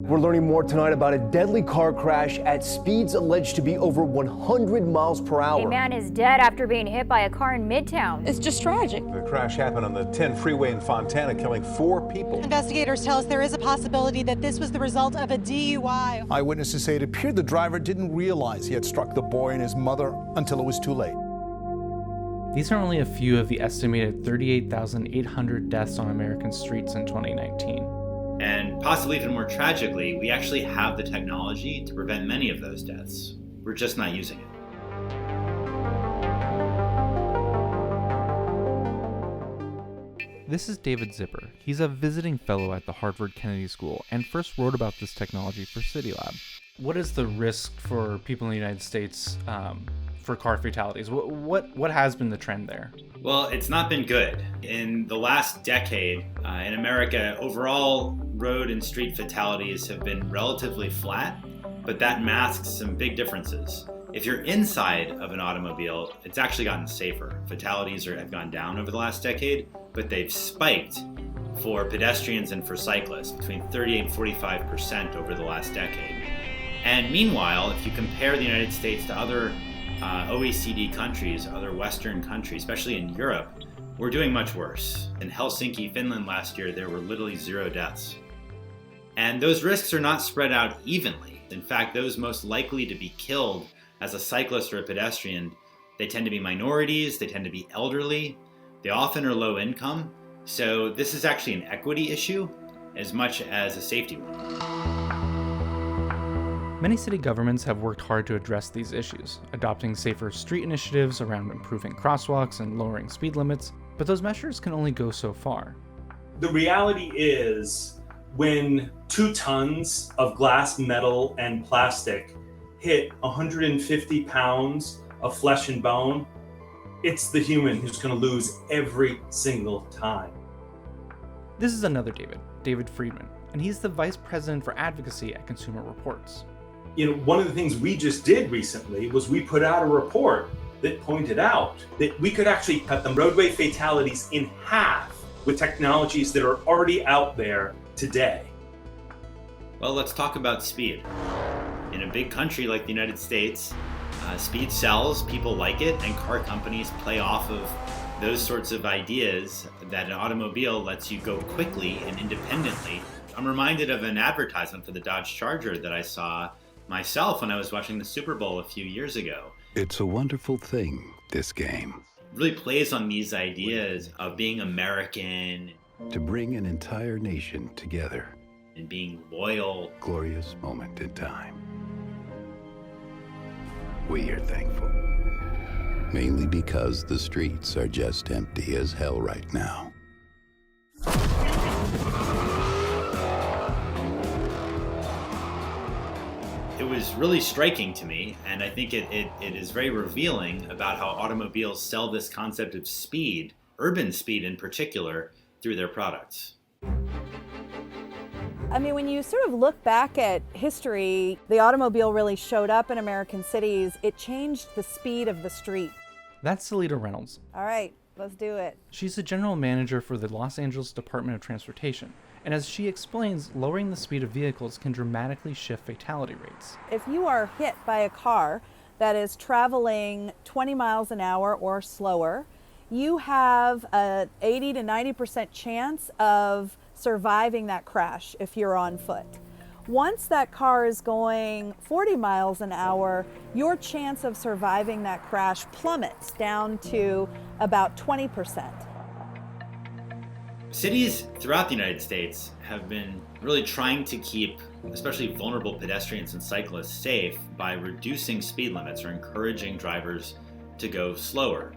We're learning more tonight about a deadly car crash at speeds alleged to be over 100 miles per hour. A man is dead after being hit by a car in Midtown. It's just tragic. The crash happened on the 10 freeway in Fontana, killing 4 people. Investigators tell us there is a possibility that this was the result of a DUI. Eyewitnesses say it appeared the driver didn't realize he had struck the boy and his mother until it was too late. These are only a few of the estimated 38,800 deaths on American streets in 2019. And possibly even more tragically, we actually have the technology to prevent many of those deaths. We're just not using it. This is David Zipper. He's a visiting fellow at the Harvard Kennedy School and first wrote about this technology for CityLab. What is the risk for people in the United States for car fatalities? What has been the trend there? Well, it's not been good. In the last decade, in America, overall road and street fatalities have been relatively flat, but that masks some big differences. If you're inside of an automobile, it's actually gotten safer. Fatalities have gone down over the last decade, but they've spiked for pedestrians and for cyclists, between 38 and 45% over the last decade. And meanwhile, if you compare the United States to other OECD countries, other Western countries, especially in Europe, we're doing much worse. In Helsinki, Finland last year, there were literally 0 deaths. And those risks are not spread out evenly. In fact, those most likely to be killed as a cyclist or a pedestrian, they tend to be minorities, they tend to be elderly, they often are low income. So this is actually an equity issue as much as a safety one. Many city governments have worked hard to address these issues, adopting safer street initiatives around improving crosswalks and lowering speed limits, but those measures can only go so far. The reality is, when 2 tons of glass, metal, and plastic hit 150 pounds of flesh and bone, it's the human who's going to lose every single time. This is another David Friedman, and he's the Vice President for Advocacy at Consumer Reports. One of the things we just did recently was we put out a report that pointed out that we could actually cut the roadway fatalities in half with technologies that are already out there today. Well, let's talk about speed. In a big country like the United States, speed sells, people like it, and car companies play off of those sorts of ideas that an automobile lets you go quickly and independently. I'm reminded of an advertisement for the Dodge Charger that I saw myself when I was watching the Super Bowl a few years ago. It's a wonderful thing, this game. It really plays on these ideas of being American. To bring an entire nation together. And being loyal. Glorious moment in time. We are thankful. Mainly because the streets are just empty as hell right now. It was really striking to me, and I think it is very revealing about how automobiles sell this concept of speed, urban speed in particular, through their products. I mean, when you sort of look back at history, the automobile really showed up in American cities. It changed the speed of the street. That's Lita Reynolds. All right, let's do it. She's the general manager for the Los Angeles Department of Transportation. And as she explains, lowering the speed of vehicles can dramatically shift fatality rates. If you are hit by a car that is traveling 20 miles an hour or slower, you have an 80 to 90% chance of surviving that crash if you're on foot. Once that car is going 40 miles an hour, your chance of surviving that crash plummets down to about 20%. Cities throughout the United States have been really trying to keep especially vulnerable pedestrians and cyclists safe by reducing speed limits or encouraging drivers to go slower.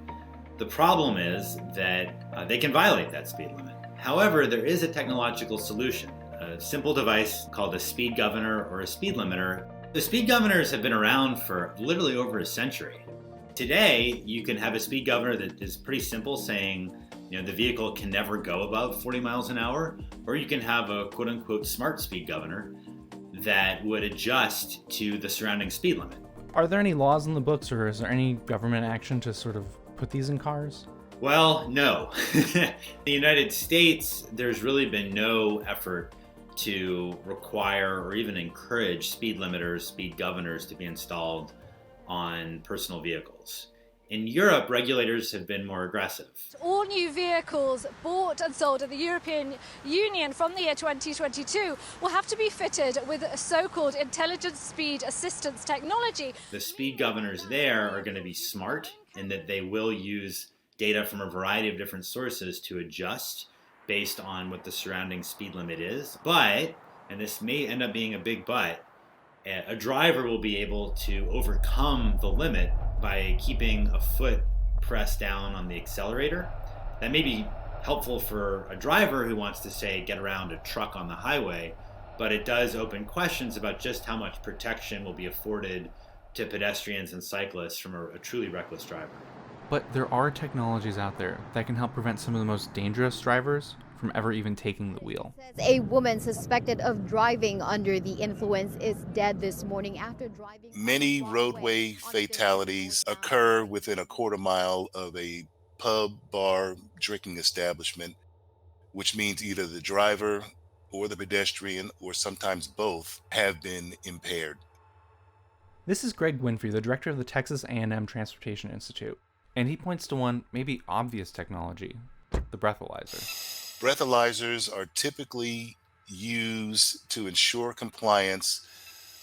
The problem is that they can violate that speed limit. However, there is a technological solution, a simple device called a speed governor or a speed limiter. The speed governors have been around for literally over a century. Today, you can have a speed governor that is pretty simple, saying, the vehicle can never go above 40 miles an hour, or you can have a quote-unquote smart speed governor that would adjust to the surrounding speed limit. Are there any laws in the books, or is there any government action to sort of put these in cars? Well, no. In the United States, there's really been no effort to require or even encourage speed limiters, speed governors to be installed on personal vehicles. In Europe, regulators have been more aggressive. All new vehicles bought and sold in the European Union from the year 2022 will have to be fitted with a so-called intelligent speed assistance technology. The speed governors there are going to be smart in that they will use data from a variety of different sources to adjust based on what the surrounding speed limit is. But, and this may end up being a big but, a driver will be able to overcome the limit by keeping a foot pressed down on the accelerator. That may be helpful for a driver who wants to, say, get around a truck on the highway, but it does open questions about just how much protection will be afforded to pedestrians and cyclists from a truly reckless driver. But there are technologies out there that can help prevent some of the most dangerous drivers from ever even taking the wheel. A woman suspected of driving under the influence is dead this morning after driving. Many roadway fatalities occur within a quarter mile of a pub, bar, drinking establishment, which means either the driver or the pedestrian, or sometimes both, have been impaired. This is Greg Winfrey, the director of the Texas A&M Transportation Institute, and he points to one maybe obvious technology, the breathalyzer. Breathalyzers are typically used to ensure compliance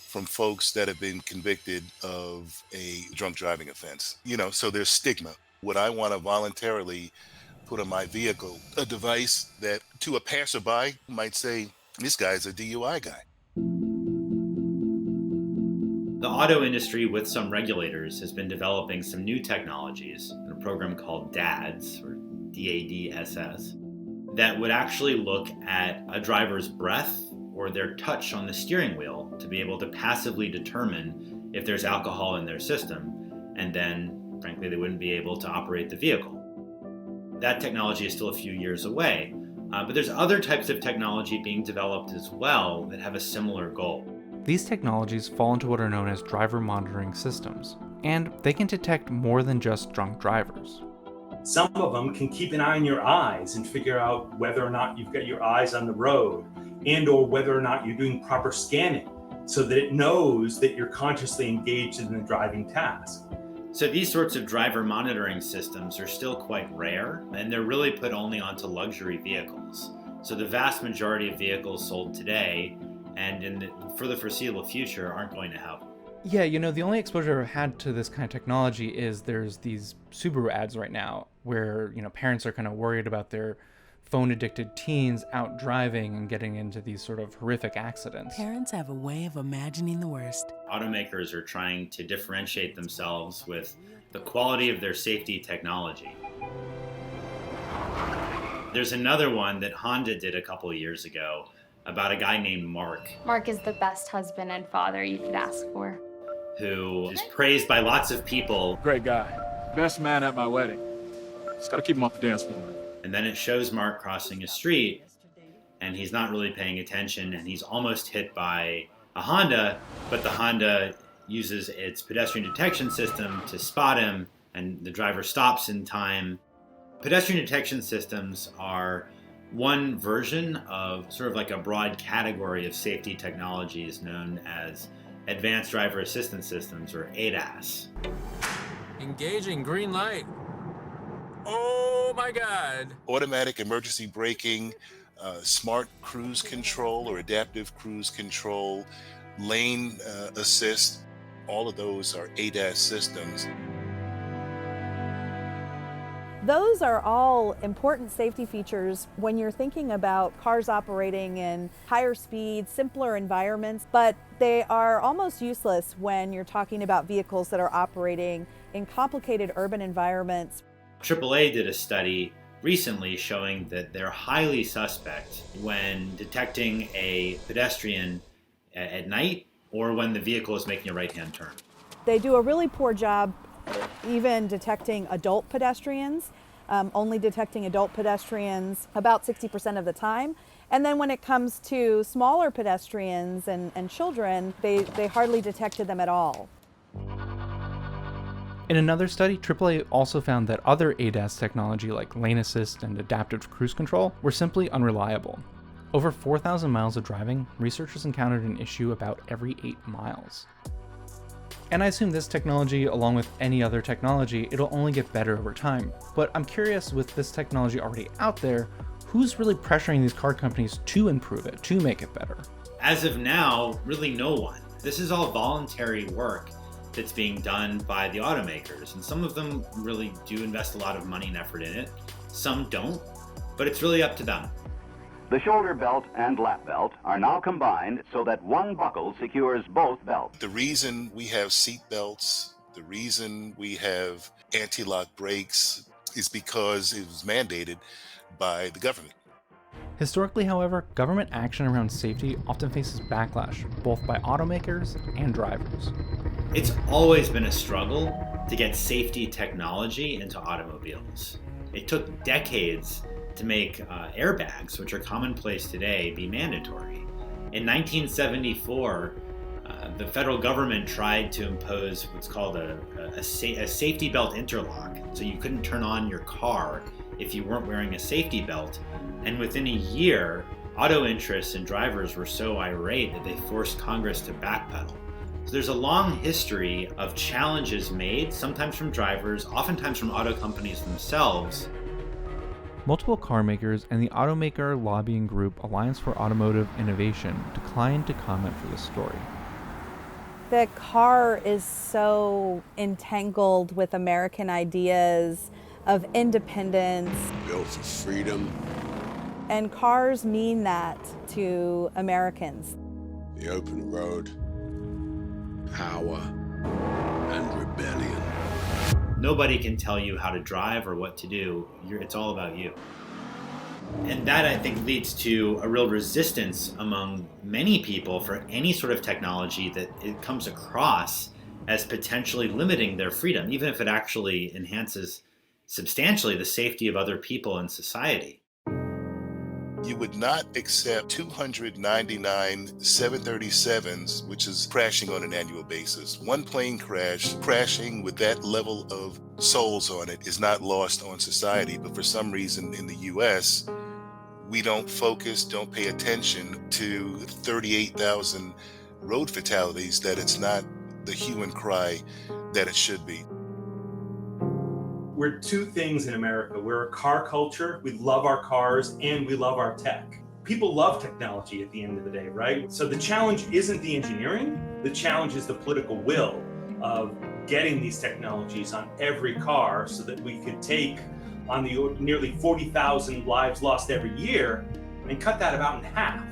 from folks that have been convicted of a drunk driving offense. So there's stigma. Would I want to voluntarily put on my vehicle a device that to a passerby might say, this guy's a DUI guy? The auto industry, with some regulators, has been developing some new technologies in a program called DADS, or DADSS, that would actually look at a driver's breath or their touch on the steering wheel to be able to passively determine if there's alcohol in their system, and then, frankly, they wouldn't be able to operate the vehicle. That technology is still a few years away, but there's other types of technology being developed as well that have a similar goal. These technologies fall into what are known as driver monitoring systems, and they can detect more than just drunk drivers. Some of them can keep an eye on your eyes and figure out whether or not you've got your eyes on the road, and or whether or not you're doing proper scanning, so that it knows that you're consciously engaged in the driving task. So these sorts of driver monitoring systems are still quite rare, and they're really put only onto luxury vehicles. So the vast majority of vehicles sold today and for the foreseeable future aren't going to have them. Yeah, the only exposure I've had to this kind of technology is there's these Subaru ads right now where, parents are kind of worried about their phone-addicted teens out driving and getting into these sort of horrific accidents. Parents have a way of imagining the worst. Automakers are trying to differentiate themselves with the quality of their safety technology. There's another one that Honda did a couple of years ago about a guy named Mark. Mark is the best husband and father you could ask for. Who is praised by lots of people. Great guy. Best man at my wedding. Just gotta keep him off the dance floor. And then it shows Mark crossing a street, and he's not really paying attention, and he's almost hit by a Honda, but the Honda uses its pedestrian detection system to spot him, and the driver stops in time. Pedestrian detection systems are one version of sort of like a broad category of safety technologies known as Advanced Driver Assistance Systems, or ADAS. Engaging green light. Oh my God. Automatic emergency braking, smart cruise control or adaptive cruise control, lane assist, all of those are ADAS systems. Those are all important safety features when you're thinking about cars operating in higher speed, simpler environments, but they are almost useless when you're talking about vehicles that are operating in complicated urban environments. AAA did a study recently showing that they're highly suspect when detecting a pedestrian at night or when the vehicle is making a right-hand turn. They do a really poor job even detecting adult pedestrians, only detecting adult pedestrians about 60% of the time. And then when it comes to smaller pedestrians and children, they hardly detected them at all. In another study, AAA also found that other ADAS technology like lane assist and adaptive cruise control were simply unreliable. Over 4,000 miles of driving, researchers encountered an issue about every 8 miles. And I assume this technology, along with any other technology, it'll only get better over time. But I'm curious, with this technology already out there, who's really pressuring these car companies to improve it, to make it better? As of now, really no one. This is all voluntary work that's being done by the automakers, and some of them really do invest a lot of money and effort in it. Some don't, but it's really up to them. The shoulder belt and lap belt are now combined so that one buckle secures both belts. The reason we have seat belts, the reason we have anti-lock brakes is because it was mandated by the government. Historically, however, government action around safety often faces backlash, both by automakers and drivers. It's always been a struggle to get safety technology into automobiles. It took decades to make airbags, which are commonplace today, be mandatory. In 1974, the federal government tried to impose what's called a safety belt interlock, so you couldn't turn on your car if you weren't wearing a safety belt. And within a year, auto interests and drivers were so irate that they forced Congress to backpedal. So there's a long history of challenges made, sometimes from drivers, oftentimes from auto companies themselves. Multiple car makers and the automaker lobbying group Alliance for Automotive Innovation declined to comment for this story. The car is so entangled with American ideas of independence. Built for freedom. And cars mean that to Americans. The open road, power, and rebellion. Nobody can tell you how to drive or what to do. It's all about you. And that, I think, leads to a real resistance among many people for any sort of technology that it comes across as potentially limiting their freedom, even if it actually enhances substantially the safety of other people in society. You would not accept 299 737s, which is crashing on an annual basis. One plane crashing with that level of souls on it is not lost on society. But for some reason in the US, we don't pay attention to 38,000 road fatalities, that it's not the hue and cry that it should be. We're two things in America. We're a car culture. We love our cars and we love our tech. People love technology at the end of the day, right? So the challenge isn't the engineering. The challenge is the political will of getting these technologies on every car so that we could take on the nearly 40,000 lives lost every year and cut that about in half.